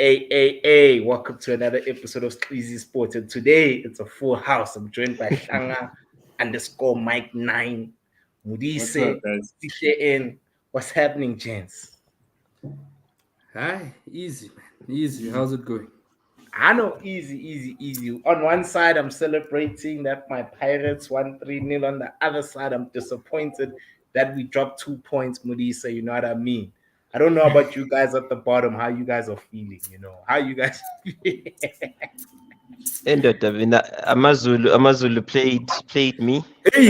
Hey, welcome to another episode of Squeezy Sports. And today it's a full house. I'm joined by Shanga underscore Mike 9, What's up, Mudise, guys? CKN. What's happening, gents? Hi, easy man, easy. How's it going? I know, easy. On one side, I'm celebrating that my Pirates won 3-0. On the other side, I'm disappointed that we dropped 2 points, Mudise. You know what I mean? I don't know about you guys at the bottom, how you guys are feeling, how you guys feel. Indoda mina Amazulu played me. Hey,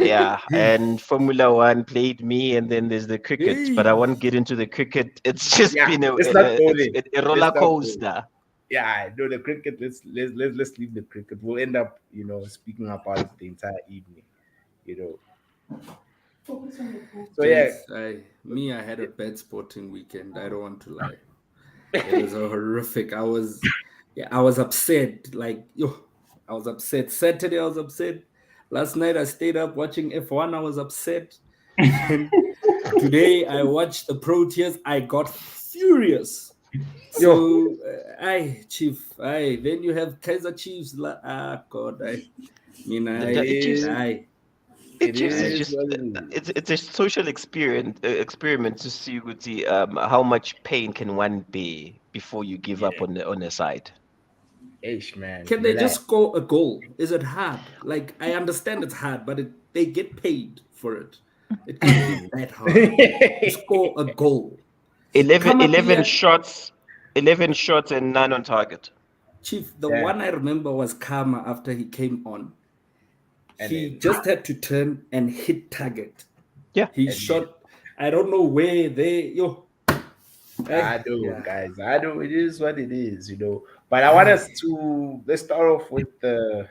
Yeah, hey, and Formula One played me, and then there's the cricket. But I hey. won't get into the cricket. It's just Yeah, been let's not go it's there. a Let's roller not go there. coaster. Yeah, no, the cricket. Let's leave the cricket. We'll end up, speaking about it the entire evening. You know. So yeah, Gents, I had a bad sporting weekend. I don't want to lie. It was horrific. I was upset. I was upset. Saturday, I was upset. Last night, I stayed up watching F1. I was upset. And today, I watched the Proteas. I got furious. yo, So, Chief, then you have Kaiser Chiefs. God, mean, The Chiefs, I, the it Chiefs is is just what it is. it's a social experiment to see with the how much pain can one be before you give up Yeah, on the side. ish, man, can they relax. just score a goal? Is it hard? Like, I understand it's hard, but they get paid for it. It can't be that hard to score a goal. 11, Come up 11 here, shots, 11 shots and none on target. Chief. The Yeah, one I remember was Karma after he came on. and He then just had to turn and hit target. Yeah. He and then shot, I don't know where I do, yeah. guys. I do. It is what it is. But I want us to let's start off with the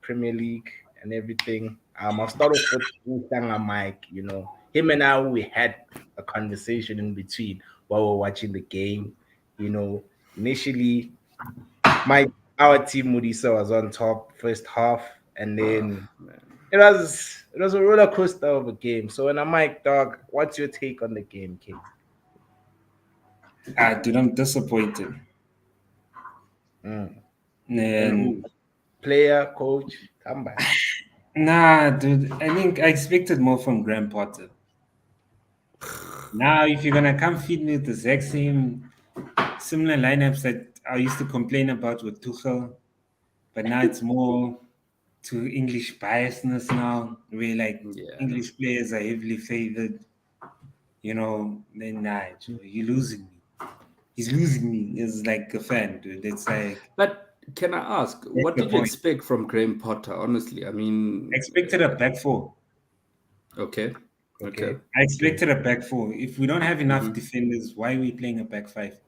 Premier League and everything. I'll start off with Utanga Mike. Him and I we had a conversation in between while we're watching the game. Initially my our team Mudisa was on top first half, and then Man. it was a roller coaster of a game. So when I'm Mike, dog, what's your take on the game, King? Dude, I'm disappointed. Mm. And And who? Player, coach, come back. dude, I think I expected more from Graham Potter. Now, if you're gonna come feed me with the exact same similar lineups that I used to complain about with Tuchel, but now it's more to English biasness now, where like Yeah. English players are heavily favored. Then Joe, you're losing me. He's losing me as like a fan, dude. It's like But can I ask, that's what the did you point. expect from Graham Potter? Honestly, I I mean, expected a back four. okay, okay. I expected a back four. If we don't have enough Mm-hmm. defenders, why are we playing a back five?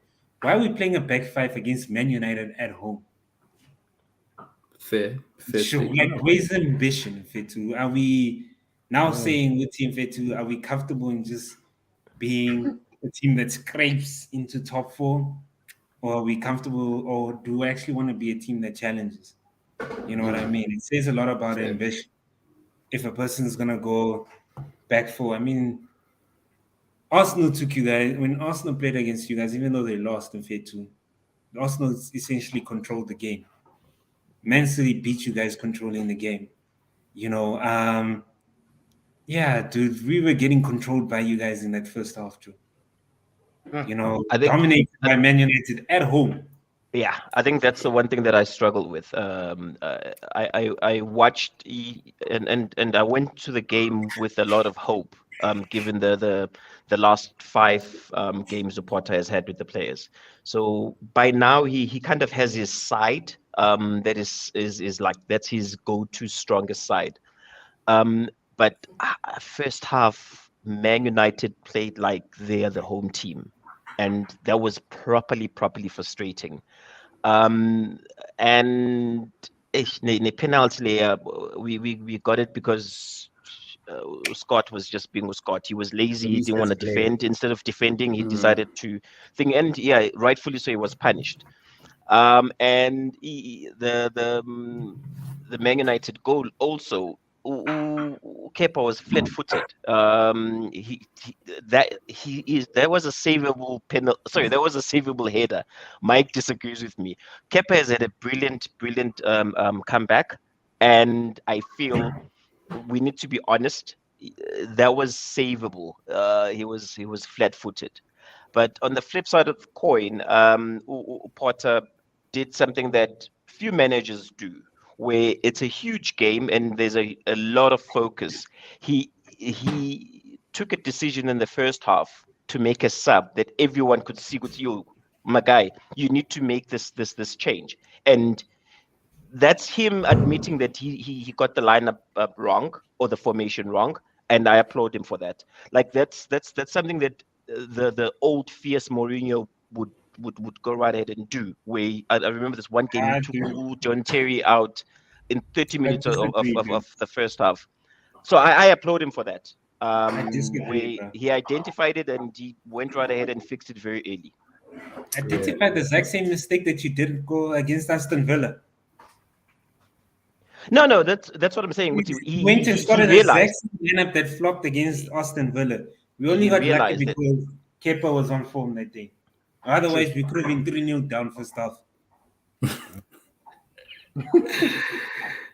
Why are we playing a back five against Man United at home? Fair Sure, like statement. where's the ambition, Fetu? Are we now Mm. saying with Team Fetu, are we comfortable in just being a team that scrapes into top four? Or are we comfortable, or do we actually want to be a team that challenges? You know what I mean? It says a lot about Fair. ambition. If a person's gonna go back four, I mean, Arsenal took you guys when Arsenal played against you guys, even though they lost in Fair 2. Arsenal essentially controlled the game. Man City beat you guys controlling the game. You know, yeah, dude, we were getting controlled by you guys in that first half, too. I think Dominated by Man United at home. Yeah, I think that's the one thing that I struggle with. I watched and I went to the game with a lot of hope, given the last five games Porter has had with the players. So by now he kind of has his side, that is like that's his go-to strongest side. But first half, Man United played like they're the home team, and that was properly frustrating. Um, and the penalty, we got it because Scott was just being Scott. He was lazy. He didn't want Lisa's to play. defend. Instead of defending, he Mm. decided to think. And yeah, rightfully so, he was punished. And the Man United goal also. Kepa was flat-footed. There was a savable penalty. Sorry, there was a savable header. Mike disagrees with me. Kepa has had a brilliant comeback, and I feel we need to be honest. That was savable. He was flat-footed. But on the flip side of the coin, Potter did something that few managers do, where it's a huge game and there's a lot of focus. He took a decision in the first half to make a sub that everyone could see with you, my guy. You need to make this change, and that's him admitting that he got the lineup wrong or the formation wrong, and I applaud him for that. Like that's something that the old fierce Mourinho would go right ahead and do. Where I remember this one game he I took do. John Terry out in 30 I minutes disagree, dude. of the first half. So I applaud him for that. I disagree, Where bro. he identified it and he went right ahead and fixed it very early. Identify the exact same mistake that you did go against Aston Villa. No, that's what I'm saying. He He went and he started the exact realized same lineup that flopped against Aston Villa. We only he got lucky realized it. because Kepa was on form that day. Otherwise, we could have been 3-0 down for stuff.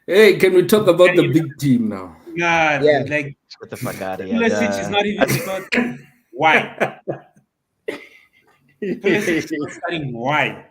Hey, can we talk about the And big team now? nah, Yeah. like Get the fuck out of here. Pulisic is not even starting. Why? Pulisic is not starting. Why?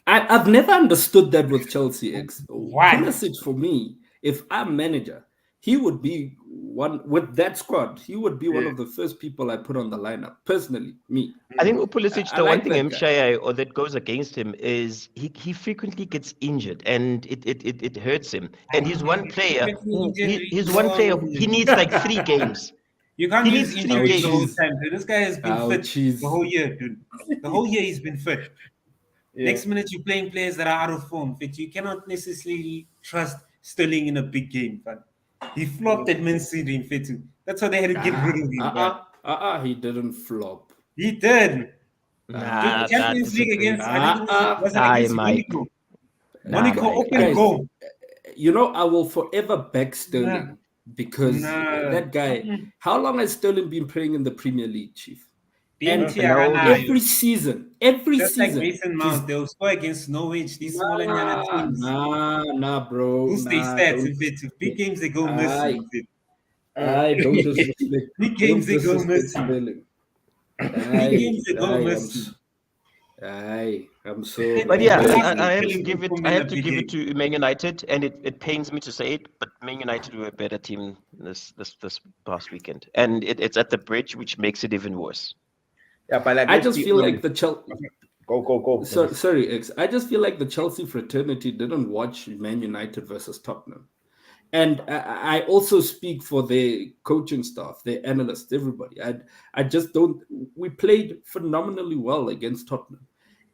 I've never understood that with Chelsea. Why? Pulisic, for me, if I'm manager, he would be one with that squad. He would be one of the first people I put on the lineup. Personally, me. I think Pulisic, I the one like thing that guy. MSHI or that goes against him is he frequently gets injured and it hurts him. And he's one player who he's one player he needs like 3 games. You can't He use needs three injuries the whole games. games. time. Dude. This guy has been fit Ouchies. the whole year, dude. The whole year he's been fit. Yeah. Next minute you're playing players that are out of form. But you cannot necessarily trust Sterling in a big game, but he flopped at Man City in fit too. That's why they had to get rid of him. But He didn't flop. he did. Nah, The Champions League disagree. against I think it was Aye, against Mike. Monaco. Nah, Monaco Mike. open Guys, goal. I will forever back Sterling because that guy. How long has Sterling been playing in the Premier League, Chief? And every season, just like Mason Mount, they'll score against Norwich, these smaller teams. Nah, bro. Boost their stats in fit. Big games they go missing. Don't disrespect. Big games they go missing. Sterling. Big games they go missing. I'm so. But yeah, Well, I have to Sterling give it. performed I in have a to big give it game. to Man United, and it pains me to say it, but Man United were a better team this past weekend, and it's at the bridge, which makes it even worse. Yeah, but like, I let's just be feel like honest. the Chelsea. Go. Sorry, X. I just feel like the Chelsea fraternity didn't watch Man United versus Tottenham. And I also speak for their coaching staff, their analysts, everybody. I just don't. We played phenomenally well against Tottenham,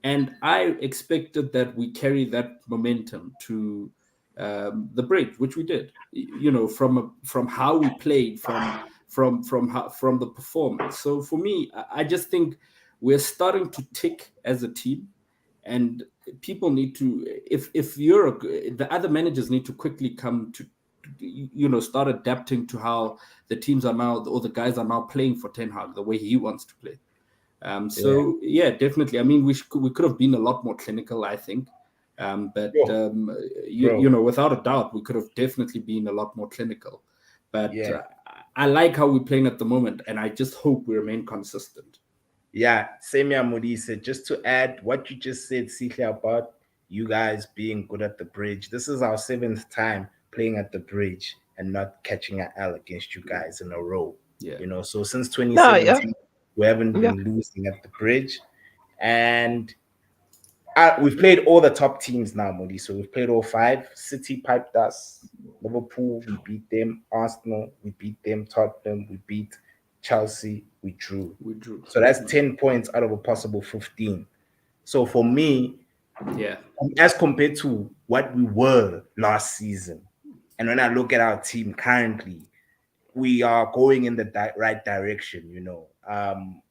and I expected that we carry that momentum to the bridge, which we did. From how we played, from the performance. So for me, I just think we're starting to tick as a team, and people need to. If Europe, the other managers need to quickly come to start adapting to how the teams are now, or the guys are now playing for Ten Hag, the way he wants to play. Definitely. I mean, we could have been a lot more clinical, I think. Without a doubt, we could have definitely been a lot more clinical. But I like how we're playing at the moment, and I just hope we remain consistent. Yeah, Semia Modi said, just to add what you just said, Sihle, about you guys being good at the bridge. This is our 7th time playing at the bridge and not catching an L against you guys in a row. Yeah. So since 2017, we haven't been Yeah. losing at the bridge. And we've played all the top teams now, Modi. So we've played all 5. City piped us. Liverpool, we beat them. Arsenal, we beat them. Tottenham, we beat Chelsea, we drew. So that's 10 points out of a possible 15. So for me, as compared to what we were last season, and when I look at our team currently, we are going in the right direction. I'm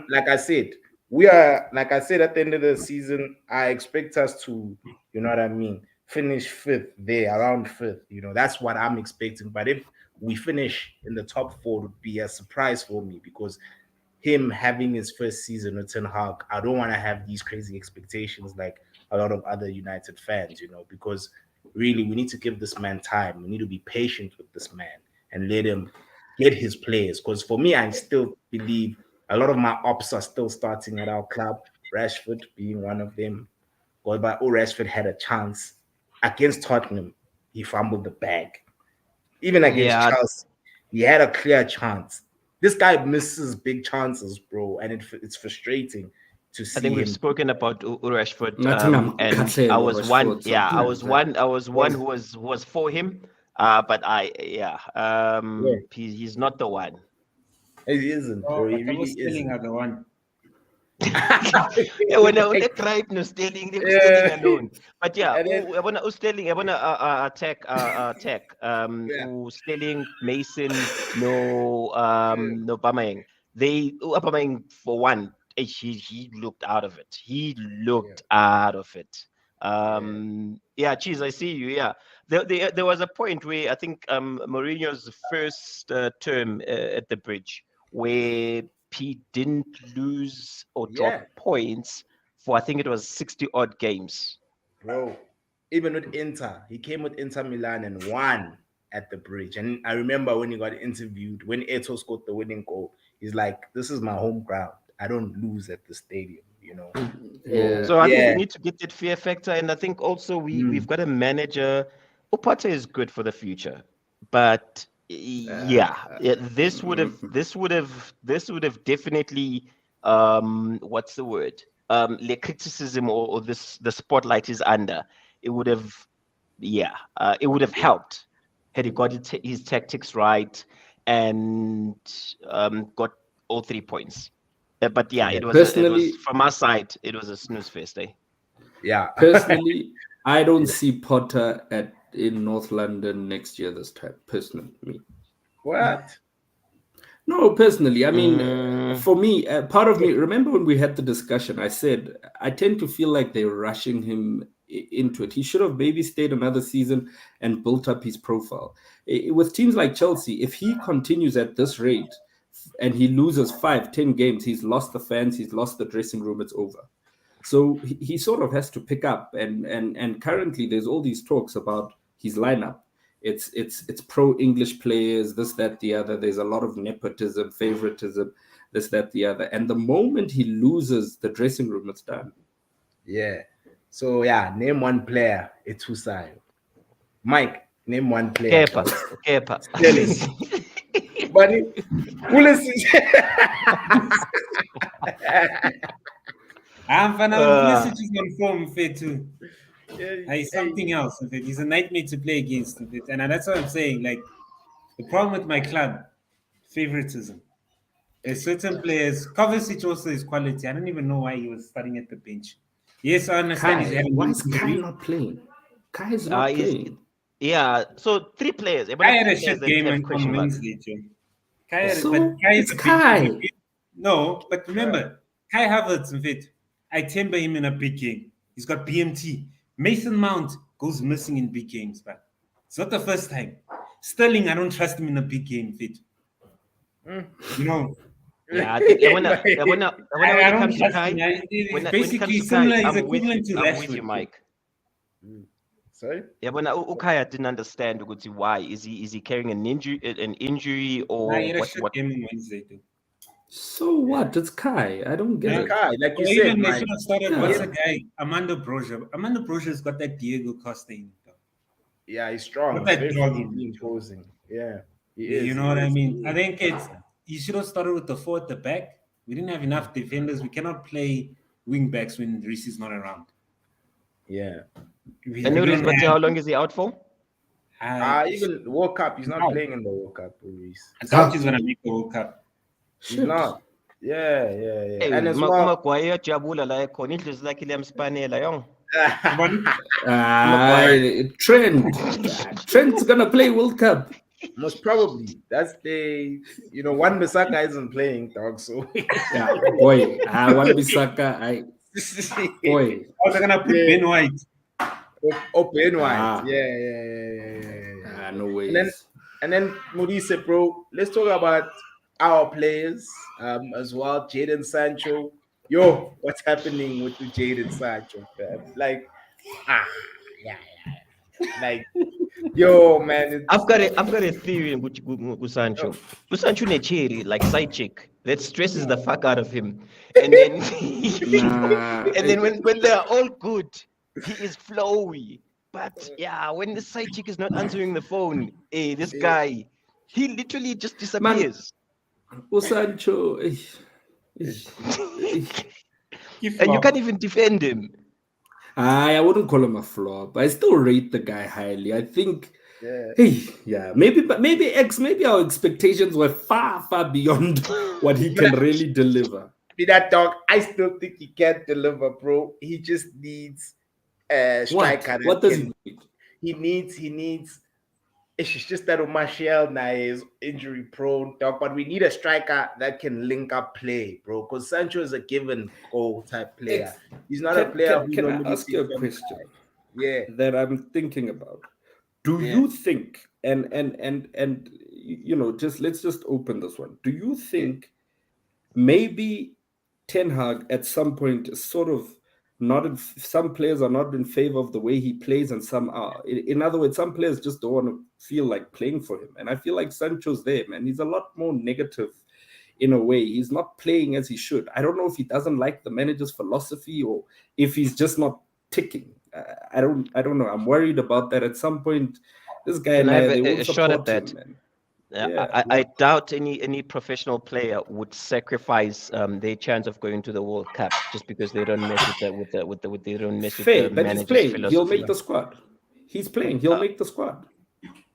like I said, at the end of the season, I expect us to, you know what I mean, finish fifth there, around fifth. That's what I'm expecting. But if we finish in the top four, it would be a surprise for me because him having his first season with Ten Hag, I don't want to have these crazy expectations like a lot of other United fans, because really we need to give this man time. We need to be patient with this man and let him get his players. Because for me, I still believe a lot of my ops are still starting at our club, Rashford being one of them. But Rashford had a chance against Tottenham. He fumbled the bag. Even against Yeah, Chelsea, he had a clear chance. This guy misses big chances, bro, and it's frustrating to I think see we've him. spoken about Rashford, Nothing and I Cancelo, was one. Rashford, Yeah, something like that. I was one who was for him. But Yeah, he's not the one. he isn't, Oh, bro. He but I really was telling isn't. her the one. Yeah, when I cried, no stealing, they were stealing Yeah, alone. But yeah, and then I wanna stealing, I wanna attack. yeah, Stealing Mason, no yeah, no Bamang. Bamang for one, he looked out of it. He yeah, looked out of it. yeah, Yeah, cheese, I see you. Yeah, there was a point where I think Mourinho's first term at the bridge where he didn't lose or yeah, drop points for I think it was 60 odd games. bro. Even with Inter, he came with Inter Milan and won at the bridge. And I remember when he got interviewed, when Eto scored the winning goal, he's like, "This is my home ground. I don't lose at the stadium." So Yeah. So I think we yeah, need to get that fear factor, and I think also we've mm, got a manager. Opata is good for the future, but this would have definitely what's the word the criticism or this the spotlight is under. It would have it would have helped had he got his tactics right and got all 3 points. But yeah, yeah, it was Personally, from our side. It was a snooze fest, eh? yeah. personally, I don't see Potter in North London next year this time. Personally, me. What? No, personally, I mean, Mm, for me, part of me. Remember when we had the discussion? I said I tend to feel like they're rushing him into it. He should have maybe stayed another season and built up his profile. With teams like Chelsea, if he continues at this rate and he loses 5, 10 games, he's lost the fans, he's lost the dressing room. It's over. So he sort of has to pick up, and currently there's all these talks about his lineup. It's pro English players, this, that, the other. There's a lot of nepotism, favoritism, this, that, the other. And the moment he loses the dressing room, it's done. Yeah. So yeah, name one player. It's Hussain. Mike, name one player. Kepa, Kepa. Sterling. Bunny. Pulisic. I'm fine. Uh, Pulisic is on form, fair too. He's Hey, something else. In fact. He's a nightmare to play against. In fact. And that's what I'm saying. Like the problem with my club, favoritism. There's certain players. Kovacic also is quality. I don't even know why he was starting at the bench. Yes, I understand he's Kai, had a why knee is Kai injury. not playing? Kai is not is playing. yeah. So three players. Kai Everyone had three a players shit that game have on question mark. Wednesday, Joe. But So Kai is it's a big Kai. No, but remember, Kai Havertz, in fact, I timber him in a big game. He's got BMT. Mason Mount goes missing in big games, but it's not the first time. Sterling, I don't trust him in a big game, fit. You know, Yeah, I think when I it don't comes to trust Kai, him. when it comes Basically to Kai, similar. He's I'm with you. equivalent to I'm with you, Rashford. Too. Mike. Sorry? Yeah, when Ukaya didn't understand why is he carrying an injury Nah, he or had a what shit what game on Wednesday, too. So what? It's Kai. I don't get Yeah. It's it. Kai, like you Or said, even they Mike. should have started. Yeah. What's the guy? Amanda Broja. Amanda Broja's got that Diego Costa in. Though. Yeah, he's strong. Got He's that very dog in. physically imposing. Yeah, he You is. know He what I is. He mean? I is. think you should have started with the four at the back. We didn't have enough defenders. We cannot play wing backs when Reese is not around. Yeah. We and Nuris, don't but have. how long is he out for? Even World Cup, he's not How? playing in the World Cup, Reese. I doubt Ah, he's gonna make the World Cup. He's shit. not. Yeah, yeah, yeah. Hey, And as well, Maguire jabula la khona indlu lakhe liyamspanela yong. But Trent. Trent's gonna play World Cup. most probably that's one Misaka isn't playing, dog. So Yeah, boy. I want Bisaka. Boy. oh, they're gonna put yeah. Ben White. Open White. Ah. Yeah. No And then ways. Maurice, bro, let's talk about our players as well. Jadon Sancho. Yo, what's happening with the Jadon Sancho, fam? Like, ah, yeah. Like, yo, man, I've got a theory with oh, Sancho. Sancho Necheri, like side chick, that stresses the fuck out of him. And then Nah. and then when they're all good, he is flowy. But yeah, when the side chick is not answering the phone, this yeah. guy, he literally just Man, disappears. Sancho. And you can't even defend him. I wouldn't call him a flop. I still rate the guy highly. I think, Yeah. maybe our expectations were far, far beyond what he can really deliver. Be that dog. I still think he can deliver, bro. He just needs a striker that What does can. he need? He needs. It's just that Martial now is injury prone, dog. But we need a striker that can link up play, bro. Because Sancho is a given goal type player. He's not a player who Can I normally ask you sits a on the question side. Yeah, that I'm thinking about? Do yeah, you think, and let's just open this one. Do you yeah. think maybe Ten Hag at some point is sort of not in, some players are not in favor of the way he plays and some are. In other words, some players just don't want to feel like playing for him. And I feel like Sancho's there, man. He's a lot more negative in a way. He's not playing as he should. I don't know if he doesn't like the manager's philosophy or if he's just not ticking. I don't know. I'm worried about that. At some point, this guy Can and I have they a won't shot at support that? him, man. I doubt any professional player would sacrifice their chance of going to the World Cup just because they don't mess with they don't mess with the Fair, but he's manager's playing. He'll philosophy. make the squad. He's playing. He'll make the squad.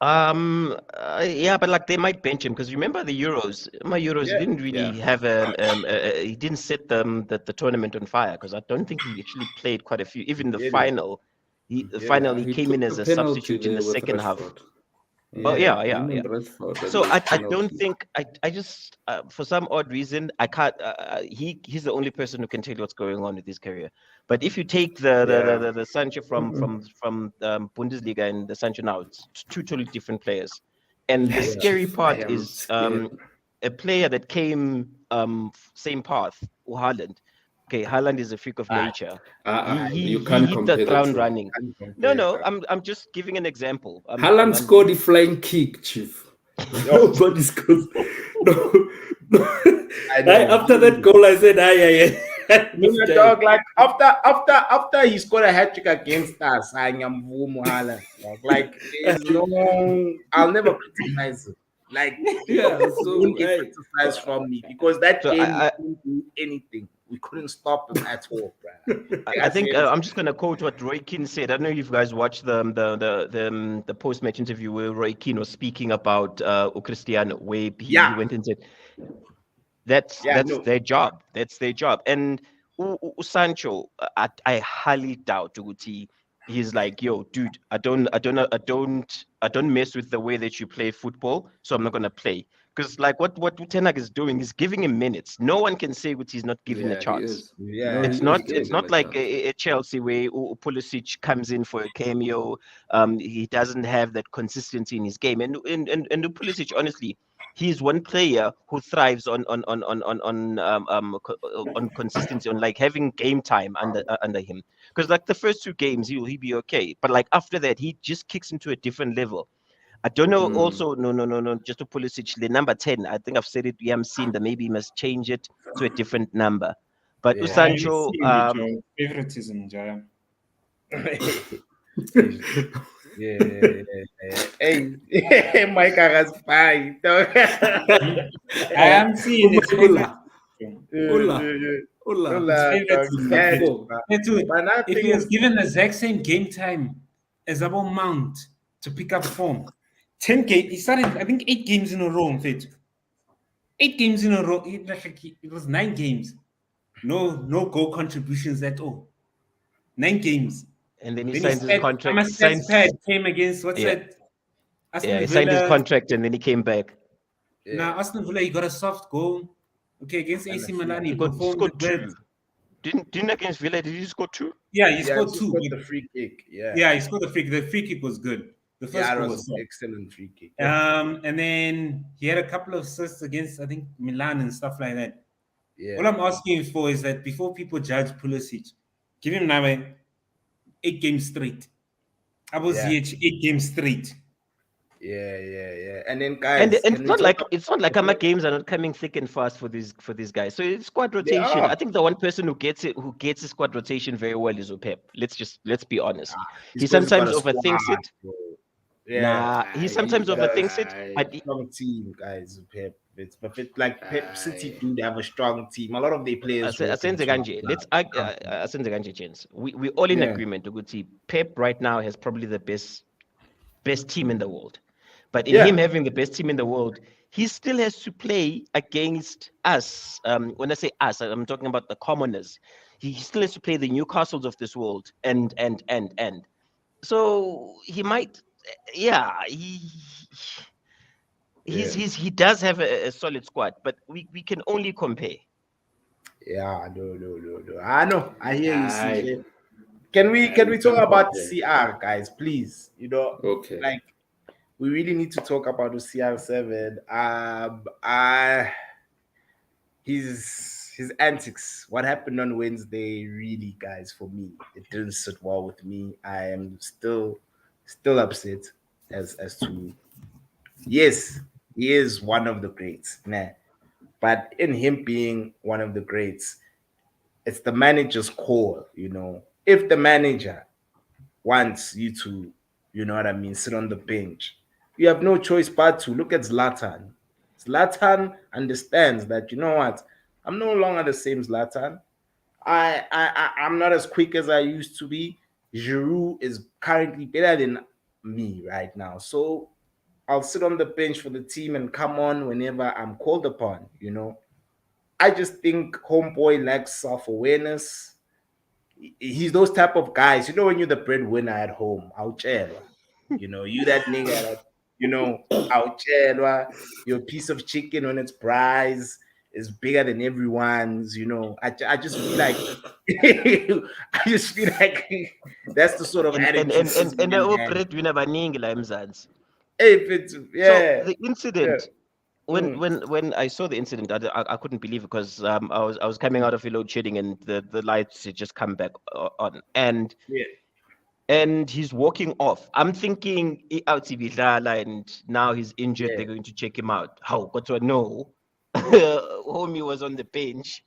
Yeah, but like they might bench him because remember the Euros. My Euros he didn't really have he didn't set the tournament on fire because I don't think he actually played quite a few. Even the Really? final, he He came in took as the a penalty substitute in there the with second half. Rashford. Oh yeah. Him and Rashford and So those I don't penalties. think I just for some odd reason I can't. He's the only person who can tell you what's going on with his career. But if you take the Sancho from Bundesliga and the Sancho now, it's two totally different players. And the scary part is a player that came same path, Haaland. Okay, Haaland is a freak of nature. You He can't hit the compare the ground two. running. No, I'm just giving an example. Haaland scored the flying kick, Chief. Nobody scores. No. I know. After that goal, I said, "Aye." Dog, like after he scored a hat trick against us, I am Haaland. Like there's no, I'll never criticize him. Like Yeah, he so won't get criticized from me because that So game we couldn't do anything. We couldn't stop him at all, bro. I think I'm just gonna quote what Roy Keane said. I don't know if you guys watched the post match interview where Roy Keane was speaking about Cristiano, where he went and said that's their job. That's their job. And Sancho, I highly doubt Uguti. He's like, yo, dude, I don't mess with the way that you play football, so I'm not gonna play. Because like what Ten Hag is doing is giving him minutes. No one can say what he's not giving a chance. It's not like a Chelsea where Pulisic comes in for a cameo. He doesn't have that consistency in his game. And Pulisic, honestly, he's one player who thrives on consistency, on like having game time under him. Because like the first two games, he'll be okay, but like after that, he just kicks into a different level. I don't know. Also, no. Just to Pulisic, the number 10. I think I've said it. We haven't seen that. Maybe he must change it to a different number. But Sancho, favoritism, Jaya. Hey, Mike has fine. I am seeing it. Hola. If he was given the exact same game time as Abel Mount to pick up form, 10 games, he started, I think, 8 games in a row, Fit. 8 games in a row. It was 9 games. No goal contributions at all. 9 games. And then he signs his contract. Came against, what's that? He signed his contract and then he came back. Now, Aston Villa, he got a soft goal. Okay, against AC Milan, he performed well. Didn't against Villa? Did he score two? Yeah, he Yeah, scored he two. got the free kick. Yeah. Yeah, he scored the free. The free kick was good. The first Yeah, it goal was was good. excellent free kick. Yeah. And then he had a couple of assists against, I think, Milan and stuff like that. All Yeah. I'm asking for is that before people judge Pulisic, give him now 8 games straight. Yeah. 8 games straight. Yeah. And then And guys, and can we talk it's not like Ama games are not coming thick and fast for these guys. So it's squad they rotation. I are. think the one person who gets the squad rotation very well is Pep. Let's be honest. He's He because he's got sometimes a overthinks squad, it. bro. Yeah. Nah, he He's sometimes got a overthinks it. But strong team, guys. Pep. It's but like Pep City do they have a strong team. A lot of their players work Asenze into our Ganje, club. Asenze Ganje, gents. We all in Yeah. agreement. Uguti, Pep right now has probably the best team in the world. But in him Yeah. having the best team in the world, he still has to play against us. When I say us, I'm talking about the commoners. He still has to play the Newcastles of this world, and. So he might, yeah, Yeah. he does have a solid squad, but we can only compare. Yeah. No. I know. I hear you, Aye. CJ. Can we You talk can't about compare. CR, guys, please? Okay. Like we really need to talk about the CR7. I his antics. What happened on Wednesday, really, guys, for me, it didn't sit well with me. I am still upset as to yes, he is one of the greats, nah. But in him being one of the greats, it's the manager's call. If the manager wants you to, you know what I mean, sit on the bench. You have no choice but to look at Zlatan. Zlatan understands that you know what, I'm no longer the same Zlatan. I'm not as quick as I used to be. Giroud is currently better than me right now, so I'll sit on the bench for the team and come on whenever I'm called upon. I just think homeboy lacks self awareness. He's those type of guys. When you're the breadwinner at home, you that nigga that, your piece of chicken when it's prize is bigger than everyone's. I just feel like I just feel like that's the sort of And and attitude and and, this and the man has. breadwinner baningi la eMzansi. If it's So yeah, the yeah. incident, when Mm, when I saw the incident, I couldn't believe it because I was coming out of a load shedding and the lights had just come back on, yeah, and he's walking off. I'm thinking out and now he's injured. yeah, They're going to check him out. How? But no, homie was on the bench,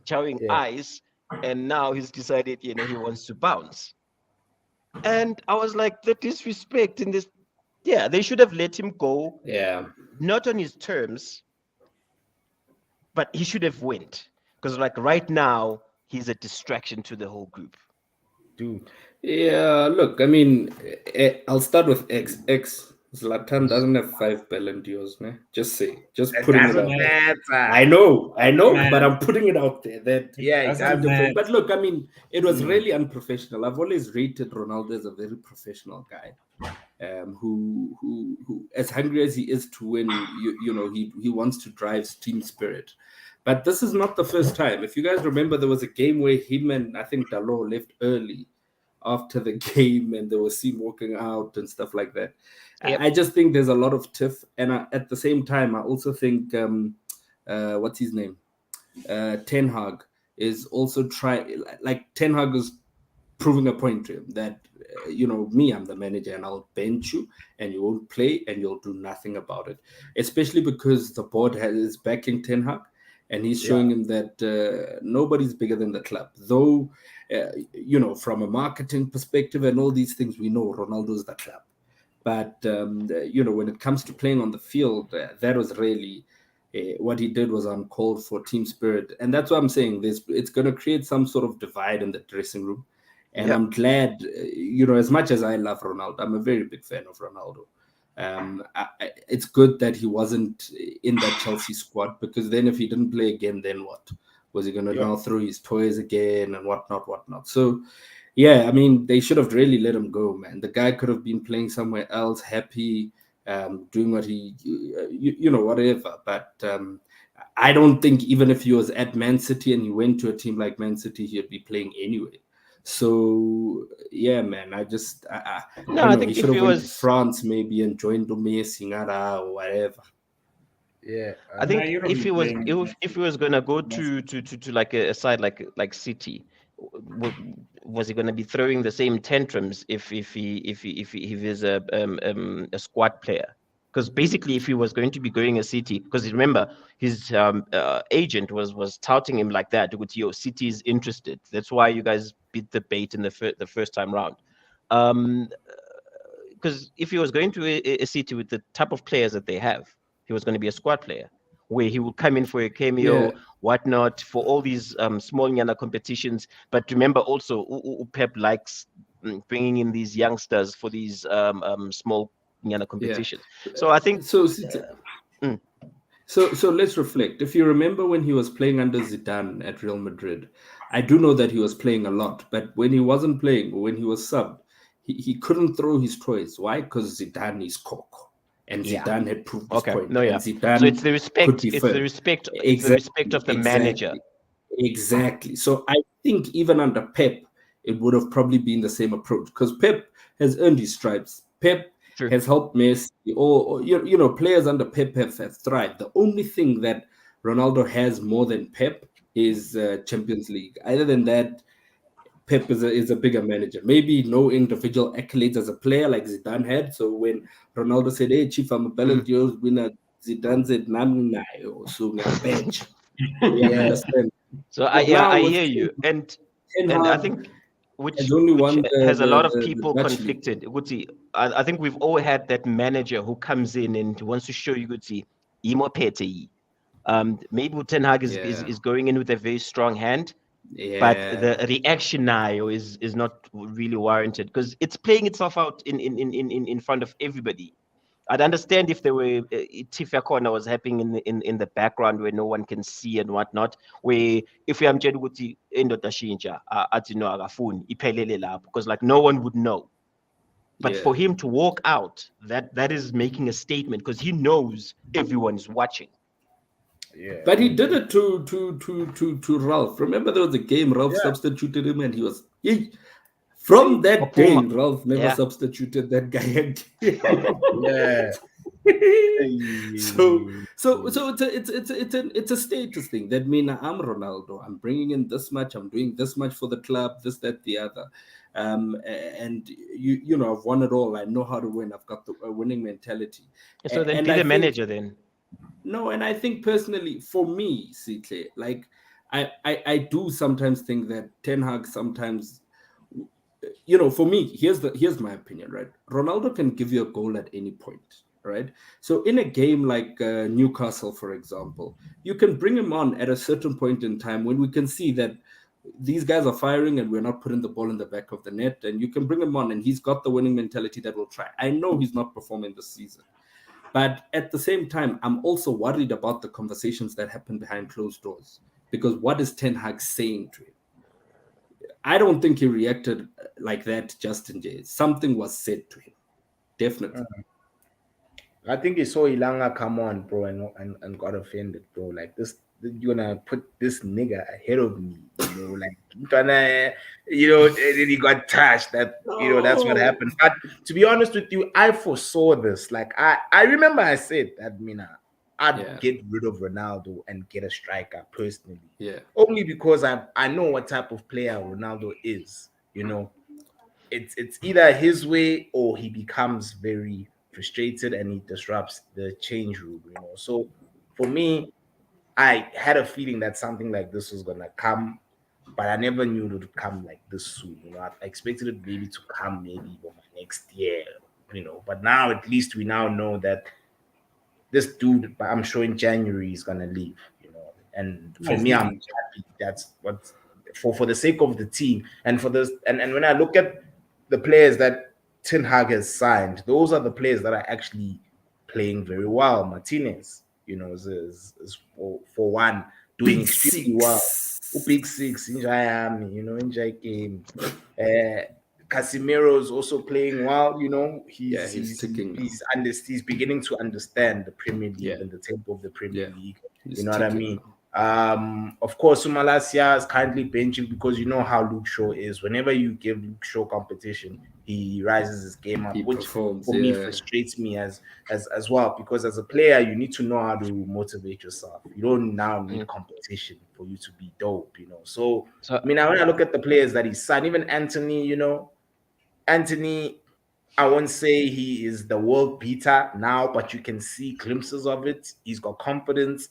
chowing yeah. ice, and now he's decided, he wants to bounce. And I was like, the disrespect in this. Yeah, they should have let him go, Yeah. not on his terms, but he should have went. Because like right now, he's a distraction to the whole group. Dude. Yeah, look, I mean, I'll start with X. Zlatan doesn't have 5 d'Ors, man. Just It putting it doesn't out there. matter. I know, but Man, I'm putting it out there that Yeah, it doesn't doesn't. matter. but look, I mean, it was Mm, really unprofessional. I've always rated Ronaldo as a very professional guy, who as hungry as he is to win, he wants to drive team spirit. But this is not the first time. If you guys remember, there was a game where him and I think Dalot left early after the game, and they were seen walking out and stuff like that. Yep. I just think there's a lot of tiff, and at the same time, I also think what's his name, Ten Hag is also Ten Hag is proving a point to him that me, I'm the manager and I'll bench you and you won't play and you'll do nothing about it, especially because the board is backing Ten Hag and he's yeah, showing him that nobody's bigger than the club, though from a marketing perspective and all these things, we know Ronaldo's the club, but when it comes to playing on the field, that was really what he did was uncalled for team spirit, and that's what I'm saying. It's going to create some sort of divide in the dressing room, and Yep. I'm glad, as much as I love Ronaldo, I'm a very big fan of Ronaldo. It's good that he wasn't in that Chelsea squad, because then if he didn't play again, then what? Was he going to yeah. now throw his toys again and whatnot? So, yeah, I mean, they should have really let him go, man. The guy could have been playing somewhere else, happy, doing what he, whatever. But I don't think even if he was at Man City and he went to a team like Man City, he'd be playing anyway. So yeah, man, I No, don't I know. He think should if have he went to was, France maybe and joined Messi or whatever. Yeah. I Nah, think you don't if be he was, playing if he was gonna go to like a side like City, was he gonna be throwing the same tantrums if he's a squad player? Because basically, if he was going to be going a City, because remember his agent was touting him like that. With your City is interested. That's why you guys beat the bait in the first time round. Um, because if he was going to a City with the type of players that they have, he was going to be a squad player where he will come in for a Yeah, cameo, whatnot, for all these small Yana competitions. But remember also, Pep likes bringing in these youngsters for these small Yana yeah. competitions. So I think, So mm, so let's reflect. If you remember when he was playing under Zidane at Real Madrid, I do know that he was playing a lot, but when he wasn't playing or when he was subbed, he couldn't throw his toys. Why? Because Zidane is cock. And yeah, Zidane had proved his okay, point. no, And yeah. So Zidane could be it's the firm. respect, it's the respect Exactly, of the manager. exactly, exactly. So I think even under Pep, it would have probably been the same approach because Pep has earned his stripes. Pep True. has helped Messi, or you know, players under Pep have thrived. The only thing that Ronaldo has more than Pep is Champions League. Other than that, Pep is a bigger manager. Maybe no individual accolades as a player like Zidane had. So when Ronaldo said, "Hey, Chief, I'm a Ballon Mm. d'Or winner," Zidane said, "Nami nayo, so we are bench." You Yeah. understand? So I, But yeah, now I with hear you, Ten and I Hag think has only which won has a lot of the people Dutch league. conflicted. Guti, I think we've all had that manager who comes in and wants to show you, Guti, imo pete. Maybe Ten Hag Yeah, is going in with a very strong hand, but the yeah, reaction now is not really warranted because it's playing itself out in front of everybody. I'd understand if there were Tifia corner was happening in the background where no one can see and whatnot. Where if we am ukuthi indoda shintsha athi no akafuni iphelele lapho because like no one would know. But yeah. for him to walk out, that is making a statement because he knows everyone is watching. Yeah. But he did it to Ralph. Remember there was a game Ralph Yeah. substituted him and he was from that day Opuma, Ralph never yeah. substituted that guy again. Yeah. so Hey. so it's a status thing that mean I'm Ronaldo. I'm bringing in this much. I'm doing this much for the club. This, that, the other. And you know I've won it all. I know how to win. I've got the winning mentality. So then And be I the think manager then. no, and I think personally for me, CK, like I do sometimes think that Ten Hag sometimes you know, for me, here's my opinion, right? Ronaldo can give you a goal at any point, right? So in a game like Newcastle, for example, you can bring him on at a certain point in time when we can see that these guys are firing and we're not putting the ball in the back of the net, and you can bring him on and he's got the winning mentality that will try. I know he's not performing this season, but at the same time, I'm also worried about the conversations that happen behind closed doors because what is Ten Hag saying to him? I don't think he reacted like that just in jail. Something was said to him, definitely. I think he saw Ilanga come on, bro, and got offended, bro. Like this, you're gonna put this nigga ahead of me, you know, like gonna, you know, and then he got touched. That you know, that's what No. happened. But to be honest with you, I foresaw this. Like I remember I said that Mina, I'd Yeah, get rid of Ronaldo and get a striker personally, yeah, only because I know what type of player Ronaldo is, you know, it's either his way or he becomes very frustrated and he disrupts the change room, you know. So for me, I had a feeling that something like this was gonna come, but I never knew it would come like this soon. You know, I expected it maybe to come maybe over next year, you know. But now at least we now know that this dude, I'm sure in January is gonna leave, you know. And No, for he's me, I'm leaving. happy. That's what for the sake of the team and for this. And when I look at the players that Ten Hag has signed, those are the players that are actually playing very well. Martinez, you know, is for one doing big extremely well. Big six. six in Miami, you know, in J game. Casemiro is also playing well. You know, Yeah, he's ticking now. he's beginning to understand the Premier League Yeah, and the tempo of the Premier yeah, League. He's You know what I ticking. mean? Of course, Malasia is currently benching because you know how Luke Shaw is. Whenever you give Luke Shaw competition, he rises his game up, He which performs, for me yeah. frustrates me as well. Because as a player, you need to know how to motivate yourself. You don't now need competition for you to be dope. You know. So So I mean, when I look at the players that he signed, even Anthony, Anthony, I won't say he is the world beater now, but you can see glimpses of it. He's got confidence.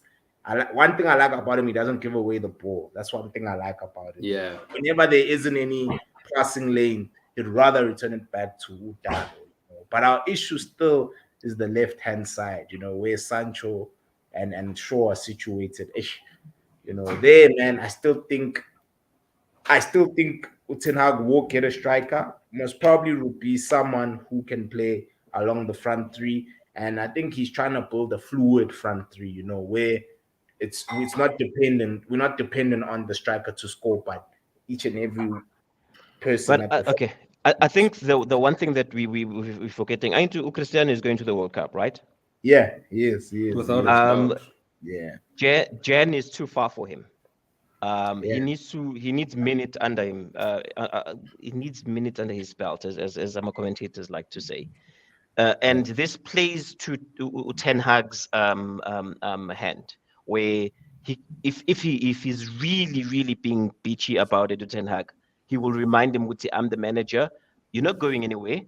One thing I like about him, he doesn't give away the ball. That's one thing I like about it. Yeah. Whenever there isn't any passing lane, he'd rather return it back to Jadon. But our issue still is the left-hand side, where Sancho and Shaw are situated. There, man, I still think Ten Hag will get a striker. Most probably would be someone who can play along the front three. And I think he's trying to build a fluid front three, where it's not dependent. We're not dependent on the striker to score, but each and every person but at the front. okay, I think the one thing that we're forgetting, I think Cristiano is going to the World Cup, right? Yeah, he is. Without a doubt. Yeah, Jan is too far for him. yeah. He needs minute under him. He needs minute under his belt, as our commentators like to say. And this plays to Ten Hag's hand, where if he's really being bitchy about it to Ten Hag, he will remind him, "Uti, I'm the manager. You're not going anywhere.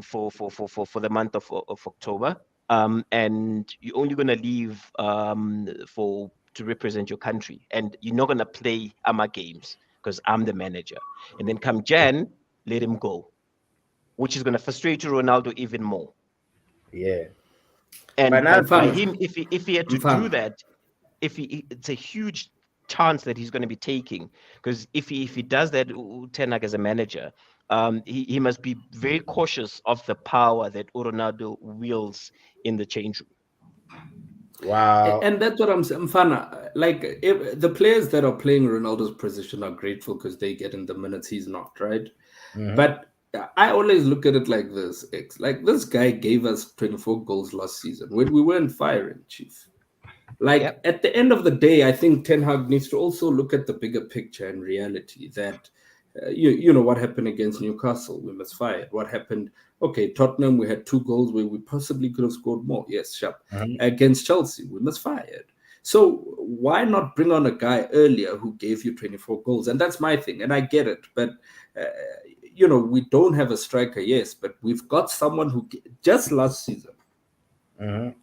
For the month of October. And you're only gonna leave to represent your country, and you're not gonna play AMA games because I'm the manager. And then come Jan, let him go, which is gonna frustrate Ronaldo even more. Yeah. And But by now, him, if he had to do that, it's a huge chance that he's going to be taking, because if he does that, Ten Hag as a manager, he must be very cautious of the power that Ronaldo wields in the change room. wow. And that's what I'm saying. Mfana, like, if the players that are playing Ronaldo's position are grateful because they get in the minutes he's not, right? Mhm. But I always look at it like this, X. Like, this guy gave us 24 goals last season when we weren't firing, Chief. Like, Yep. at the end of the day, I think Ten Hag needs to also look at the bigger picture and reality that, you know, what happened against Newcastle, we must fire. What happened, okay, Tottenham, we had 2 goals where we possibly could have scored more. Yes, sharp. Mhm. Against Chelsea, we must fire it. So why not bring on a guy earlier who gave you 24 goals? And that's my thing, and I get it. But, you know, we don't have a striker, yes, but we've got someone who, just last season, Mhm.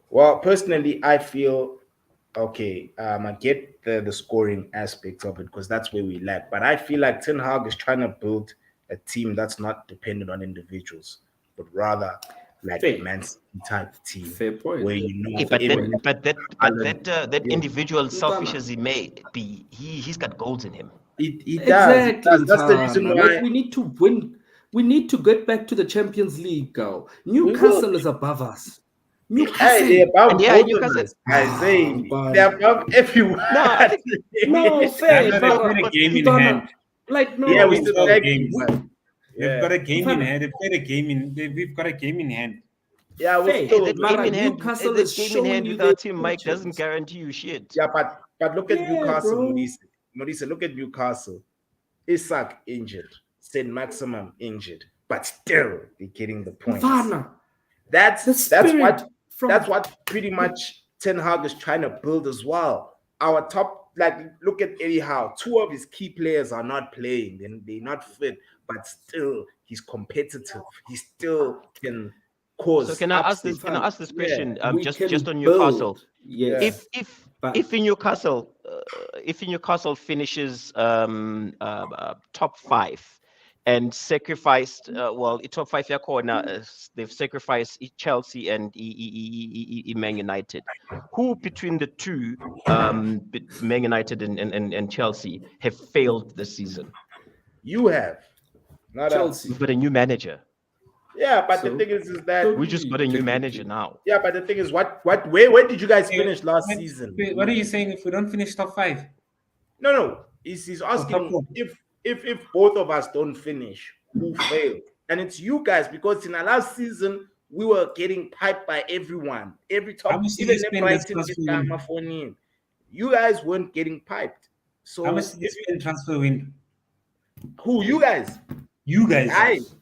Well, personally, I feel okay. I get the scoring aspect of it because that's where we lack. But I feel like Ten Hag is trying to build a team that's not dependent on individuals, but rather like a fair, Man City type team fair point. where But even if Haaland, that yeah, individual, selfish Sultana. as he may be, he's got goals in him. he does. He Exactly, does. That's the reason Mfana. Like, why we need to win. We need to get back to the Champions League, girl. we will. Newcastle is above us. Hey, they're Newcastle. And above yeah, both of Newcastle. us. I say they're Mfana. above everyone. No, I think No, fair, No, they've got a Mfana. game in Mfana. hand. Like, Yeah, no, we Only still 12 thank you, games. but They've yeah, got a game in Mfana. hand. They've played a game in. We've got a game in hand. yeah, we'll Fair. still. that game Mara, in hand, Newcastle is showing you with their our team, Mike, doesn't intentions. guarantee you shit. Yeah, but look at Yeah, Newcastle, bro. Maurice, look at Newcastle. Isak injured, Saint Maximum injured, but still they're getting the points. Mfana. That's The that's spirit what that's from what pretty much Ten Hag is trying to build as well. Our top, like, look at Eddie Howe. 2 of his key players are not playing, they're not fit, but still he's competitive. He still can So cause can I ask upset. this? Can I Mfana. ask this Yeah, question? We Just can on Newcastle. build. yeah. Yes. But If in Newcastle, finishes top 5 and sacrificed, top 5 yeah, corner, they've sacrificed Chelsea and Man United. Who between the two, Man United and Chelsea, have failed this season? You have, not us. Chelsea. We've got a new manager. Yeah, but the So thing is so that We did just we got a new manager technically. now. yeah, but the thing is, where did you guys Hey, finish last season? what are you saying if we don't finish top 5 No. He's or top asking 4? if both of us don't finish, who failed? And it's you guys, because in our last season we were getting piped by everyone. Every How top, much did even you the spend this Brighton transfer this time window? phone in. You guys weren't getting piped. How much So did you spend transfer window? who you guys? You guys.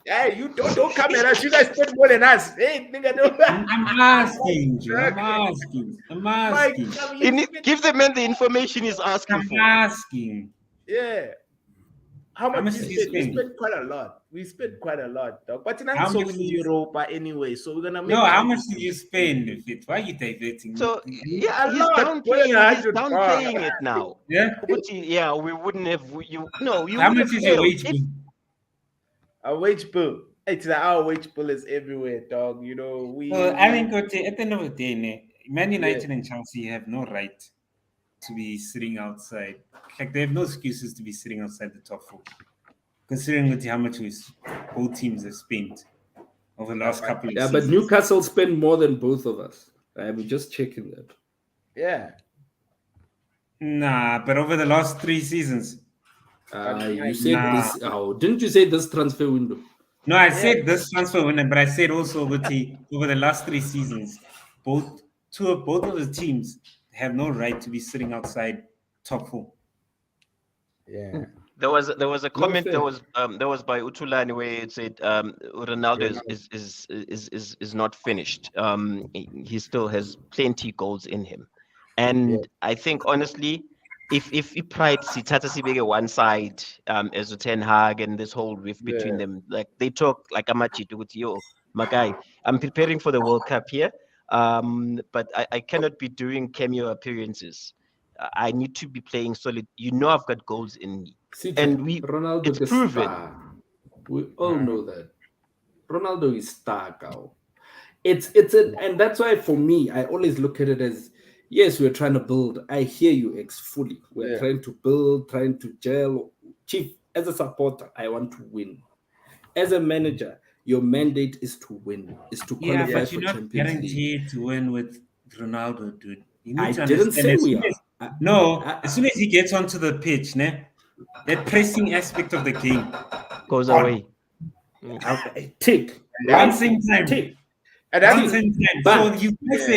Hey, you don't come at us. You guys spend more than us. Hey, nigga, don't. I'm asking you. I'm asking. I'm Mike, asking. I mean, you spend, Give the man the information he's asking I'm for. asking. yeah. How How much much we did you spent? We spend? spent quite a lot. We spent quite a lot, dog. But tonight How so much in did you? Europa anyway, so we're gonna make No, how much Champions did you League. spend? If it, why are you diverting? So A he's lot, more than downplaying. He's 100 bucks. downplaying it now. Yeah. Yeah, we wouldn't have. You no, you How would much have is your failed. wage bill? A wage bill. It's like our wage bill is everywhere, dog. You know, So I think at the end of the day, Man yeah, United and Chelsea have no right to be sitting outside. Like they have no excuses to be sitting outside the top four, considering how much both teams have spent over the last couple of Yeah, but seasons. Newcastle spend more than both of us. I'm just checking that. yeah. Nah, but over the last 3 seasons. You said Nah. this. Oh, didn't you say this transfer window? No, I Yeah. said this transfer window, but I said also over the last 3 seasons, both of the teams have no right to be sitting outside top four. Yeah. There was a comment fair. that was by Utulani where it said Ronaldo is not finished. He still has plenty goals in him, and I think honestly, if pride Sitata Sibege one side as Ten Hag and this whole rift between them, like they talk like Amachi with yo, my guy. I'm preparing for the World Cup here, but I cannot be doing cameo appearances. I need to be playing solid. You know, I've got goals in me. And Ronaldo it's is proven. star. We all know that. Ronaldo is star, cow. And that's why for me, I always look at it as yes, we're trying to build. I hear you, X, fully. We're trying to build, trying to gel. Chief, as a supporter, I want to win. As a manager, your mandate is to win, is to qualify but for you're not Champions League. guaranteed to win with Ronaldo, dude. You need I to didn't understand say we are. as soon as he gets onto the pitch, that pressing aspect of the game Goes gone. away. Tick. One same time. Tick. And One that's same time. But- So you can say,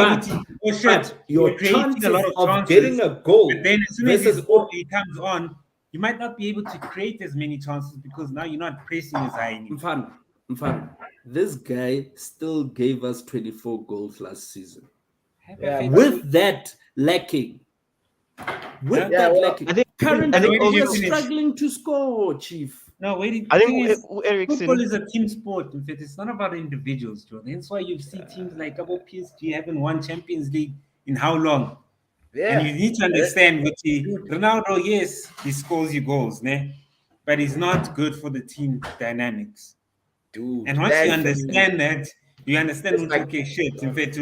Your you're creating chances a lot of of getting a goal but then as soon as versus he comes on, you might not be able to create as many chances because now you're not pressing as high anymore. Mfan, this guy still gave us 24 goals last season. With that lacking. I think Currently, also, we're struggling to score, Chief. No, wait. I The think thing is, Ericsson. football is a team sport. In fact, it's not about individuals, Joe. That's why you see teams like PSG haven't won Champions League in how long? And you need to understand with Ronaldo, yes, he scores you goals, but he's not good for the team dynamics. Dude, and once you understand that, you understand what okay, shit. In fact,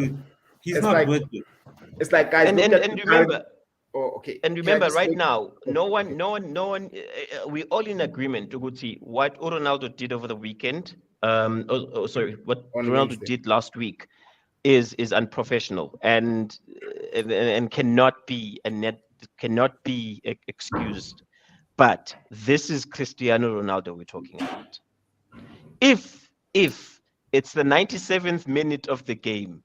he's not worth it. It's like guys, and remember. Oh, okay. And remember, right now, no one. We're all in agreement. Uguti, what Ronaldo did over the weekend. What Ronaldo did last week is unprofessional and cannot be excused. But this is Cristiano Ronaldo we're talking about. If it's the 97th minute of the game,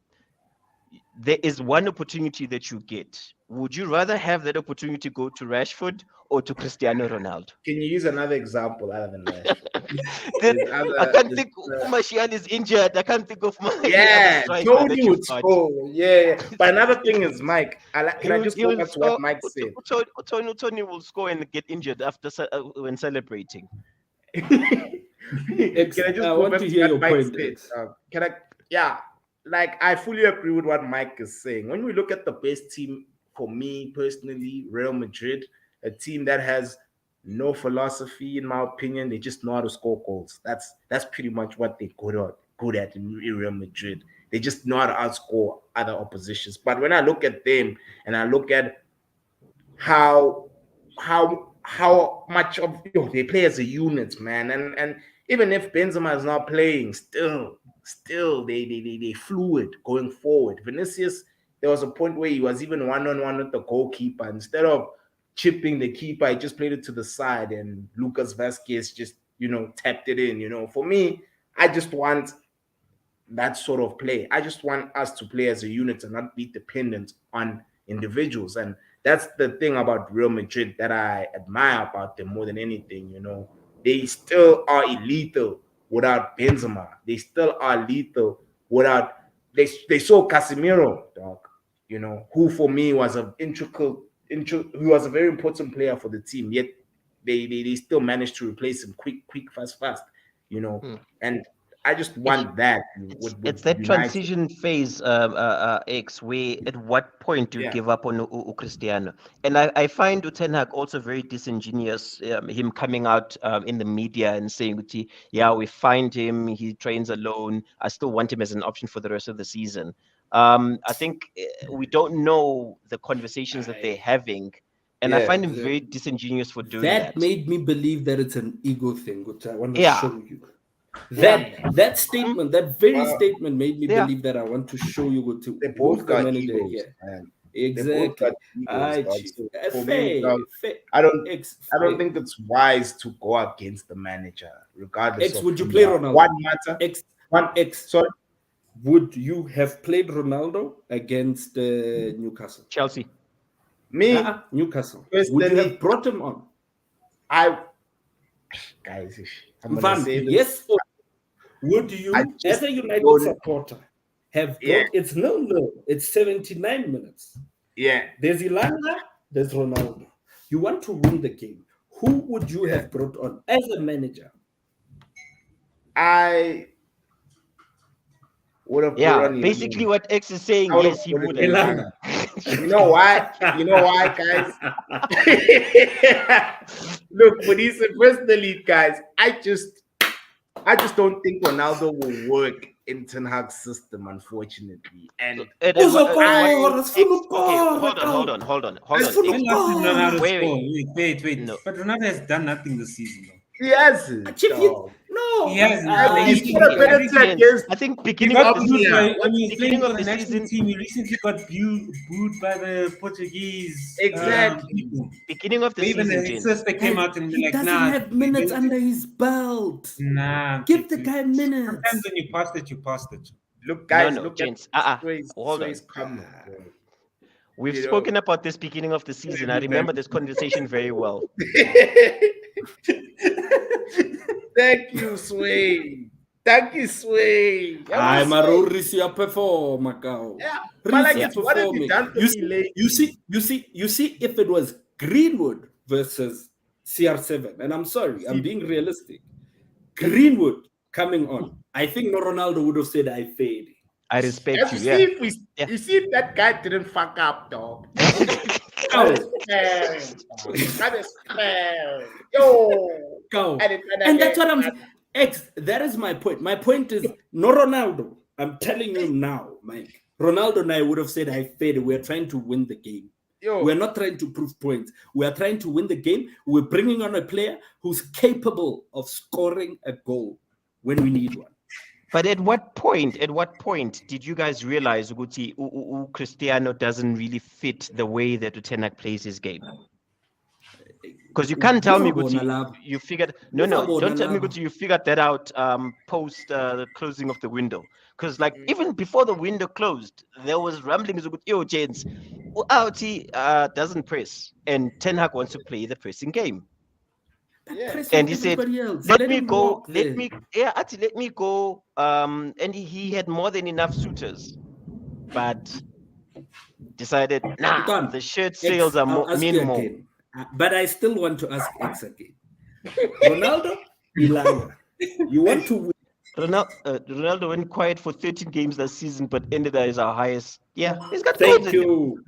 there is one opportunity that you get. Would you rather have that opportunity go to Rashford or to Cristiano Ronaldo? Can you use another example other than Rashford? I can't think. Martial is injured. I can't think of my Tony would score. Yeah. But another thing is, Mike. Can I just go back to what Mike said? Tony will score and get injured after when celebrating. Can I just go back to what Mike said? Can I? Yeah. Like, I fully agree with what Mike is saying. When we look at the best team, for me personally, Real Madrid, a team that has no philosophy, in my opinion, they just know how to score goals. That's pretty much what they're good at in Real Madrid. They just know how to outscore other oppositions. But when I look at them and I look at how much of they play as a unit, man, and even if Benzema is not playing, still they fluid going forward. Vinicius, there was a point where he was even one-on-one with the goalkeeper. Instead of chipping the keeper, he just played it to the side, and Lucas Vazquez just tapped it in. For me, I just want that sort of play. I just want us to play as a unit and not be dependent on individuals. And that's the thing about Real Madrid that I admire about them more than anything. They still are lethal without Benzema. They still are lethal without. They saw Casemiro, dog. Who for me was who was a very important player for the team. Yet they still managed to replace him quick, fast. Hmm. And I just It's want that it's with it's that United. transition phase, X, where at what point do you Yeah, give up on Cristiano? And I find Ten Hag also very disingenuous. Him coming out in the media and saying, "Yeah, we find him. He trains alone. I still want him as an option for the rest of the season." I think we don't know the conversations that they're having, and I yeah, find him very disingenuous for doing That that. made me believe that it's an ego thing, which I want to Yeah, show you. That statement, that very Well, statement made me yeah. believe that I want to show you they who's both the got manager egos, here. man. They both got Exactly. egos, dog. Chief. So for me, Fair, dog, fair. I don't I don't Fair. think it's wise to go against the manager, regardless of Would you who play are. Ronaldo? One matter. X, One. X. Sorry. Would you have played Ronaldo against Newcastle? Chelsea. Me Newcastle. Would you personally, have brought him on? guys, I'm gonna Van, say this. yes or would you, I just as a United don't- supporter, have Yeah. brought? It's 0-0. It's 79 minutes. Yeah, There's Ilanga, there's Ronaldo. You want to win the game. Who would you have brought on as a manager? I would have put Yeah, on basically Ilanga. what X is saying, I would have yes, he put would it in have. Ilanga. You know why? Guys? Look, but he's personally, guys. I just don't think Ronaldo will work in Ten Hag's system, unfortunately. And Okay, hold on. Hold When last did Ronaldo Wait, score? Wait. No. But Ronaldo has done nothing this season, though. he hasn't. Chief, dog. no. He hasn't. He's He- put a penalty he- against. I think He beginning got of the booed season, by, when he was beginning playing for of the the national season, team. He recently got booed by the Portuguese Exactly. people. beginning of the Even season, the James. sister came out and be He like, doesn't "Nah, have minutes under his belt. nah." Give the guy minutes. Sometimes when you passed it, you passed it. Look, guys, No, look James. at Hold on. Sway's comment, bro. We've You know. spoken about this beginning of the season. I remember this conversation very well. Thank you, Sway. Thank you, Sway. I'm a Rorisia performer, cow. Yeah, but like, Risi it's what have you performing. done for me lately? You see, if it was Greenwood versus CR7, and I'm sorry, I'm being realistic. Greenwood coming on, I think no Ronaldo would have said I fade. I respect As you. you Yeah. see, you see if that guy didn't fuck up, dog. Cow, That is fair. Yo. cow. And that's what I'm saying. X, that is my point. My point is no Ronaldo. I'm telling you now, Mike. Ronaldo and I would have said I faded. We're trying to win the game. Yo. We're not trying to prove points. We're trying to win the game. We're bringing on a player who's capable of scoring a goal when we need one. But at what point did you guys realize Uguti Cristiano doesn't really fit the way that Ten Hag plays his game? Because you can't tell me Guti, you figured don't tell me Guti, you figured that out post the closing of the window. Because like even before the window closed, there was rumblings of yo James, RT doesn't press, and Ten Hag wants to play the pressing game. Yeah. And he said, let me go. Let me go. And he had more than enough suitors, but decided, the shirt sales mean more. But I still want to ask X again. Ronaldo, Ilanga, you want to win? Ronaldo went quiet for 13 games that season, but ended as our highest. Yeah, he's got Thank you.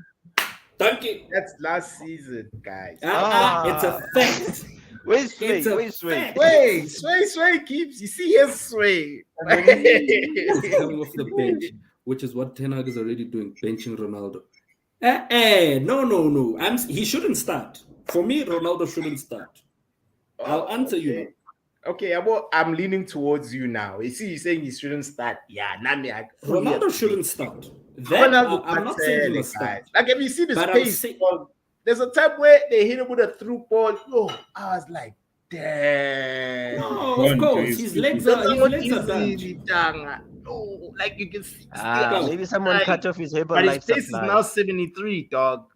That's last season, guys. It's a fact. Where's Sway? Wait, Sway keeps. You see his Sway. He's coming off the bench, which is what Ten Hag is already doing, benching Ronaldo. No. He shouldn't start. For me, Ronaldo shouldn't start. I'll answer you. Okay, I'm leaning towards you now. You see, you're saying he shouldn't start. Yeah, Nami. Ronaldo shouldn't start. I'm not saying he must start. Like, if you see the space, there's a time where they hit him with a through ball. Yo, I was like, damn. No, of course. His legs are done. like you can see. Maybe someone cut off his Herbal But his Life pace is supply. now 73, dog.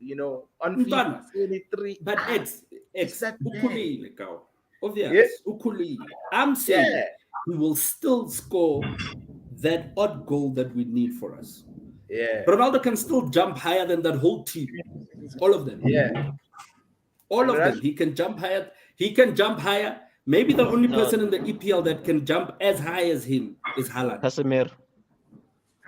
On FIFA Mfana, 73. but it's that bad. ukhulile kaw. Obvious, Yeah. ukhulile. I'm saying Yeah. he will still score that odd goal that we need for us. Yeah. Ronaldo can still jump higher than that whole team. All of them. Yeah. All of them. He can jump higher. He can jump higher. Maybe the only person in the EPL that can jump as high as him is Haaland. Casemiro.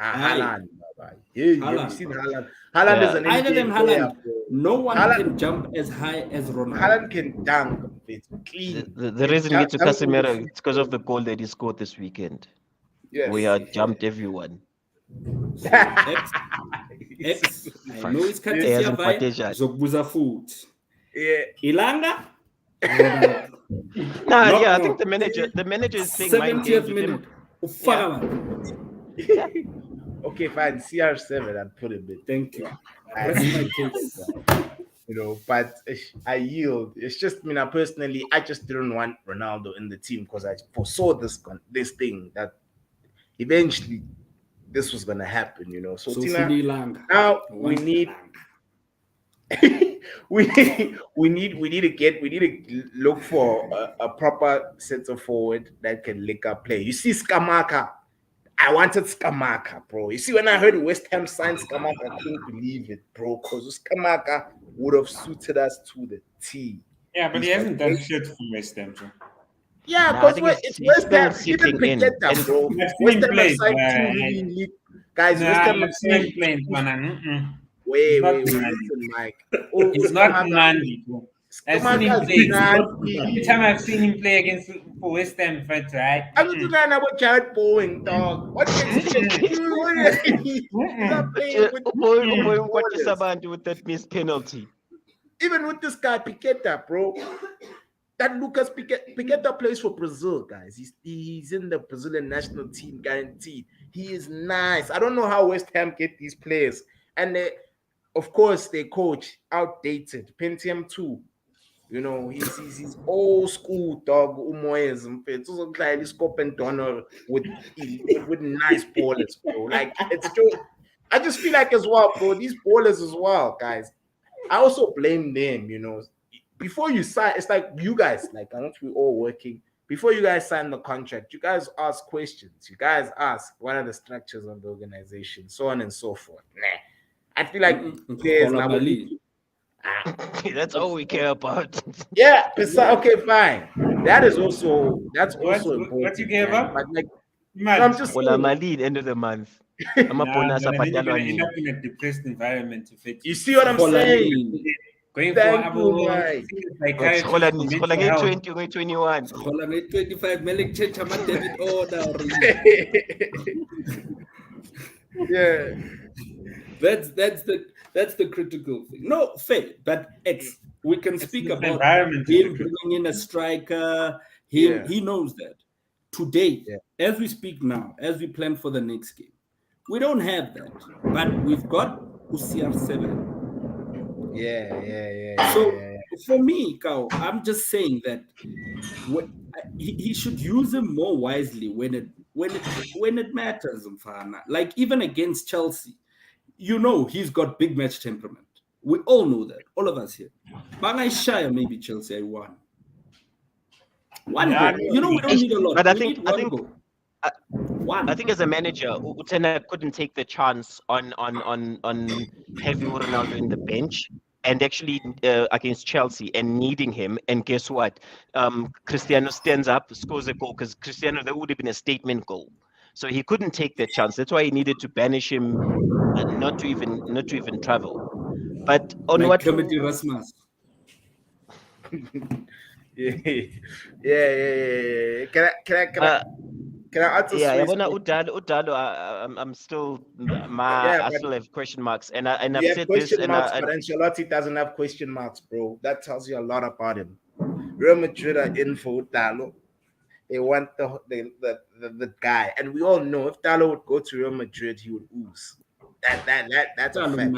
Haaland. Have Haaland. you seen Haaland? Haaland is an Either than NBA player, Haaland, bro. no one Haaland- can jump as high as Ronaldo. Haaland can dunk. It's clean. The reason we get to Casemiro is because of the goal that he scored this weekend. Yes. We jumped everyone. So, X, I know it's Katisia vibe. Zokubuza food. Yeah. Ilanga. I think the manager is saying mind 70th games with minute. him. Okay, fine. CR7 and put him in. Thank you. Rest my case. But I yield. It's just, personally, I just didn't want Ronaldo in the team because I foresaw this thing that eventually this was gonna happen. So Tina, now we need we need to look for a proper center forward that can lick up play. You see Skamaka. I wanted Skamaka, bro. You see, when I heard West Ham signed Skamaka, I couldn't believe it, bro, because Skamaka would have suited us to the T. Yeah, but he hasn't done shit for West Ham, so. Yeah, because it's West Ham. Even Paqueta, bro. West Ham have signed two really elite guys. West Ham have signed Wait, listen, Mike. It's not Nandi, bro. I've seen him play. Every time I've seen him play for West Ham, right? I'm just trying to watch out Boeing, dog. What is with that missed penalty? Even with this guy Paqueta, bro. That Lucas Paqueta plays for Brazil, guys. He's in the Brazilian national team, guaranteed. He is nice. I don't know how West Ham get these players, and of course, their coach outdated. Pentium 2. He's old school, dog. It's also like scope and donor with nice ballers, bro. Like it's true. I just feel like as well, bro. These ballers as well, guys. I also blame them. Before you sign, it's like you guys, like aren't we all working? Before you guys sign the contract, you guys ask questions. You guys ask what are the structures of the organization, so on and so forth. I feel like players now. That's all we care about. Yeah, okay, fine. That's also important. What you care about? But I'm just saying. End of the month. I'm end up in a depressed environment. You see what I'm saying? Going Thank for you, Mike. 2021. 25 Malik change my debit order. Yeah. That's the critical thing. No, fair, but we can speak about him bringing in a striker. He knows that. Today, as we speak now, as we plan for the next game, we don't have that, but we've got CR7. Yeah. So for me, Kao, I'm just saying that he should use him more wisely when it matters, Mfana. Like even against Chelsea. He's got big match temperament. We all know that. All of us here. Bangai Shire, maybe Chelsea, I won. One goal. We don't need a lot. But I think as a manager, Utena couldn't take the chance on having Ronaldo in the bench and actually against Chelsea and needing him. And guess what? Cristiano stands up, scores a goal because Cristiano, that would have been a statement goal. So he couldn't take that chance. That's why he needed to banish him, not to even travel. But on like what? Committee Rasmus. Yeah. Can I answer? Yeah, Udalo. I'm still I still have question marks, and I've said this. But Ancelotti doesn't have question marks, bro. That tells you a lot about him. Real Madrid are in for Udalo. They want the guy, and we all know if Dalo would go to Real Madrid, he would ooze. That's a fact.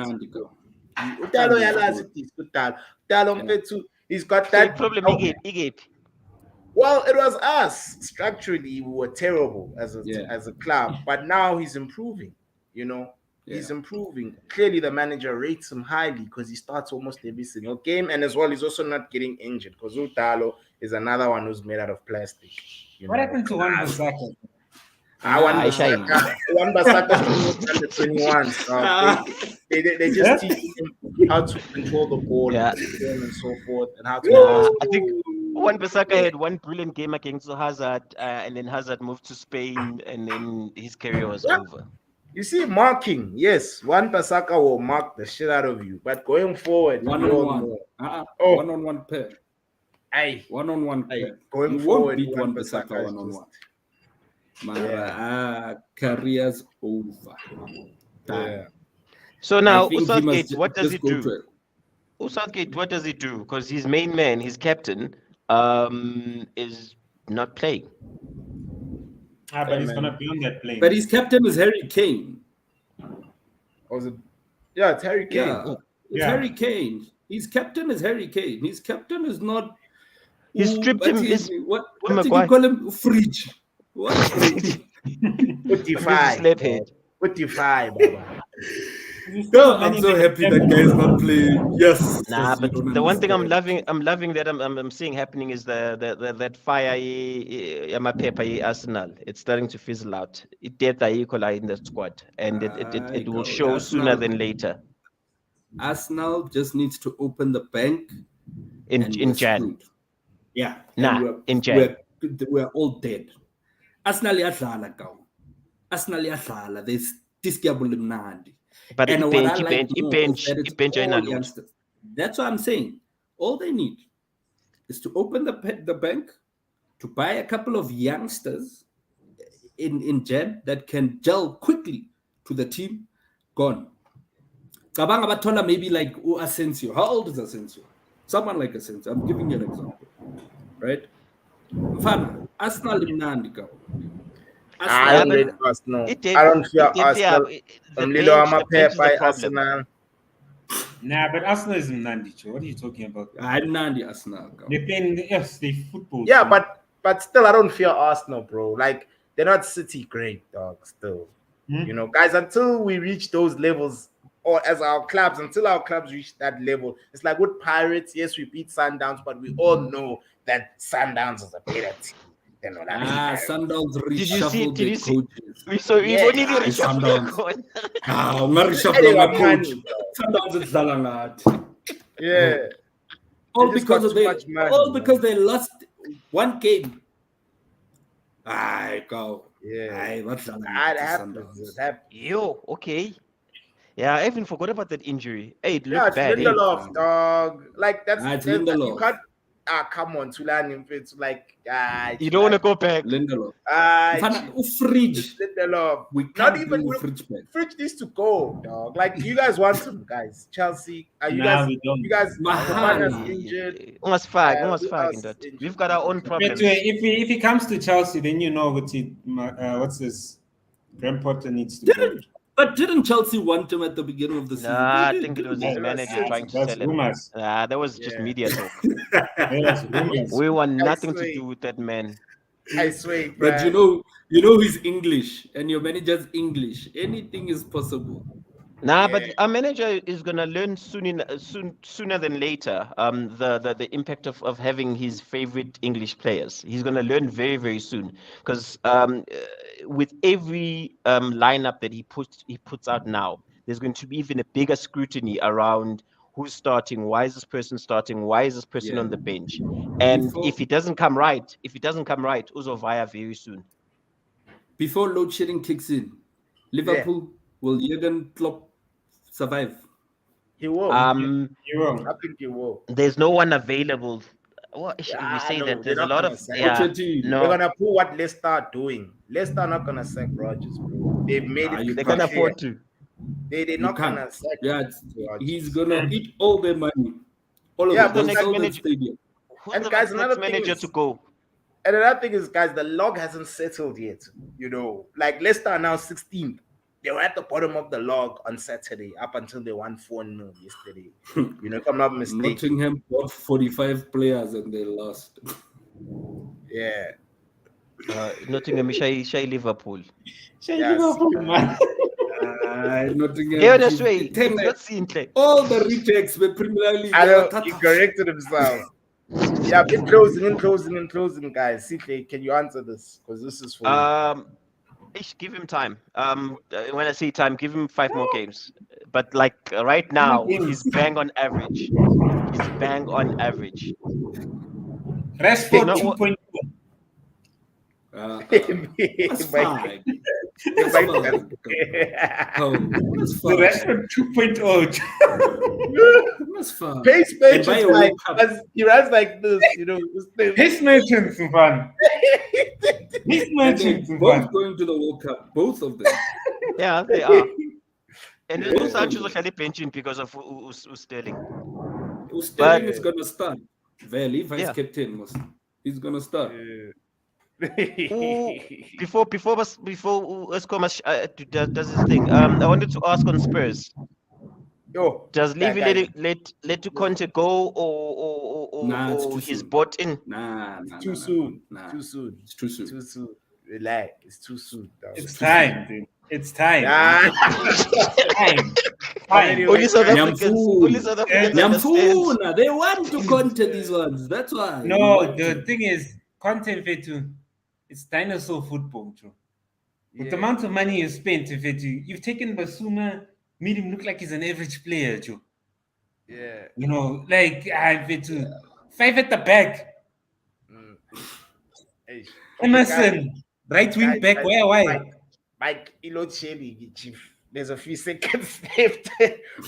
Dalo, he's got that problem. Well, it was us. Structurally, we were terrible as a Yeah. as a club, but now he's improving. You know, he's Yeah. improving. Clearly, the manager rates him highly because he starts almost every single game, and as well, he's also not getting injured. Because Utalo is another one who's made out of plastic. You What know, happened to Wan Bissaka? I want Aisha. Basaka's training with under 21s. They just Huh? teach him how to control the ball, Yeah. so on and so forth, and how to Nah, pass. I think Wan Bissaka had one brilliant game against Hazard, and then Hazard moved to Spain, and then his career was Yeah. over. You see, marking, yes, one Pasaka will mark the shit out of you, but going forward, we all know. Oh, One-on-one pair. aye, One-on-one aye, pair. going You won't forward, beat one one Bissaka Pasaka is one-on-one. just, Mara, career's over. Done. yeah. So I now, think he must Southgate, what does he just go do? to it. Southgate, what does he do? Because his main man, his captain, is not playing. But he's gonna be on that plane. But his captain is Harry Kane. Was it? Yeah, it's Harry Kane. Yeah, it's Yeah. Harry Kane. His captain is Harry Kane. His captain is not. He stripped him. What Will did you Maguire. call him? Fridge. What? Put the He's a five. slaphead. Put the five, Baba. No, I'm so happy that guy is not playing. Yes. Nah, yes, you but don't the one thing I'm understand. loving that I'm seeing happening is the that fire Yamapepa Arsenal. It's starting to fizzle out. It did equal in the squad, and it will show sooner than later. Arsenal just needs to open the bank In we're Jan. screwed. Yeah. Nah, in Jan. We're all dead. Arsenal yadlala kaw. Arsenal yadlala. There's Tiskiabul Mnandi. But And what I like he more bench is that it's bench all ain't youngsters. That's what I'm saying. All they need is to open the bank, to buy a couple of youngsters in Jan that can gel quickly to the team. Gone. Kabanga Batola maybe like Asensio. How old is Asensio? Someone like Asensio. I'm giving you an example. Right? Mfana, Arsenal imnandi kaw. I don't rate Arsenal. I don't fear Arsenal. The bench is the problem. Arsenal. Nah, but Arsenal is Mnandi. What are you talking about? I'm Nandi Arsenal. Kaw. They're playing, yes, they football. Yeah, too. but still, I don't fear Arsenal, bro. Like they're not City great, dog. Still, you know, guys. Until we reach those levels, or as our clubs, until our clubs reach that level, it's like with Pirates. Yes, we beat Sundowns, but we all know that Sundowns is a better team than what Sundowns Did you see? reshuffled Did their you see? coaches. So we've only Sundowns. reshuffled. Ungareshuffle coach. Sundowns is Dalangat. Yeah. All They just got because too much money, all man. because they lost one game. Aye, go. Yeah. Aye, what's It Sundowns? happens. It happens. Yo, okay. Yeah, I even forgot about that injury. Hey, it Yeah, looked it's bad. Hey? Lindelof, dog. Like It's that's Lindelof. you can't. Come on, Tulani. It's like You don't want to go back. Lindelof. Mfana, Fridge. Lindelof. We Not can't even bring with Fridge back. Fridge needs to go, dog. Like you guys want him, guys. Chelsea. Are you Nah, guys? we don't. You guys. Mahana. Mahana's injured. Almost fag, who almost fag else in that. injured? We've got our own But problems. if he comes to Chelsea, then you know what's this? Graham Potter needs to go. But didn't Chelsea want him at the beginning of the season? Nah, I They think it was didn't his Yeah, manager that's- trying to That's sell him. rumors. Nah, that was just Yeah. media talk. That's rumors. We want I nothing to swear. do with that man. I swear, But bruh. you know he's English and your manager's English. Anything is possible. Nah, Yeah. but our manager is gonna learn sooner than later. The impact of having his favorite English players. He's gonna learn very very soon because with every lineup that he puts out now, there's going to be even a bigger scrutiny around who's starting, why is this person starting, why is this person Yeah. on the bench, and Before- if it doesn't come right, Uzo via very soon. Before load shedding kicks in, Liverpool will Jurgen Klopp survive? He will. You're wrong. I think he will. There's no one available. What should Yeah, we say no, that they're there's a not lot gonna of sack Pochettino. They're no. gonna pull what Leicester are doing. Leicester are not gonna sack Rodgers, bro. They've made it. you They can't. can afford to. They're You not can't. gonna sack. Yeah, Rodgers. he's gonna eat all their money. All of Yeah, it. but They'll next sell that manager- stadium. Who's And the guys, next another thing manager is- to go? And another thing is, guys, the log hasn't settled yet. You know, like Leicester are now 16th. They were at the bottom of the log on Saturday up until they won 4-0 yesterday. You know, if I'm not mistaken. Nottingham bought 45 players and they lost. Yeah. Nottingham shy Liverpool. Yeah, Liverpool, man. Nottingham. Yeah, that's way. Tell It's me, not seen like. all the rejects were Premier League. I know he corrected himself. Yeah, been closing, guys. CK, can you answer this? Because this is for you. Give him time. When I say time, give him 5 more games. But like right now, he's bang on average. He's bang on average. Rashford No, 2.2. That's fine. That's Mike- fine. Oh, that's The fine. Rashford 2.0. That's fine. Pace And by merchants, a guys, World Cup. he runs like this, you know. This thing. His merchants, man. His And they're merchants, both man. going to the World Cup. Both of them. yeah, they are. And Yeah. Sancho's actually benching because of Sterling. Sterling is going to start. Valley, vice Yeah. captain, he's going to start. Before Escomas does his thing, I wanted to ask on Spurs. Yo, Does Levy guys, let Conte go Nah, it's or too he's soon. bought in? Nah, too soon. Nah. Too soon. It's too soon. Too soon. Relax. It's too soon. dog. It's time, dude. It's time. Ah. Time. Anyway, Only South guys, Africans. Only South Africans understand. Nyamfuna, they want to content these ones. That's why. No, the thing is, content Fetu, it's dinosaur football, too. With the amount of money you spent, Fetu, you've taken Basuma, made him look like he's an average player, Joe. Yeah. You know, like Fetu, 5 at the back. Hey, Emerson, right wing guys, back. guys, Why? Mike, Chief. There's a few seconds left.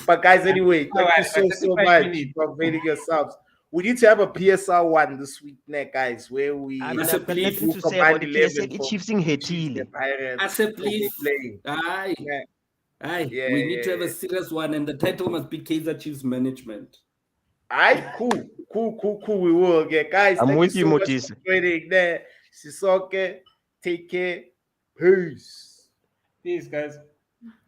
But guys, anyway, thank you so 35 much minutes. for availing yourselves. We need to have a PSR one this week, guys, where we That's a But plea. nothing to say combine about the 11 PSL. for Chiefs in Chiefs Hetile. and Pirates. As a when plea. they're playing. Aye. Yeah. Aye. Yeah, We need to yeah, have a serious one, and the title must be Kaiser Chiefs Management. Aye, cool. We will get guys. I'm Thank with you you, so much Motise. for joining there. Sisoke, take care. Peace. Peace, guys.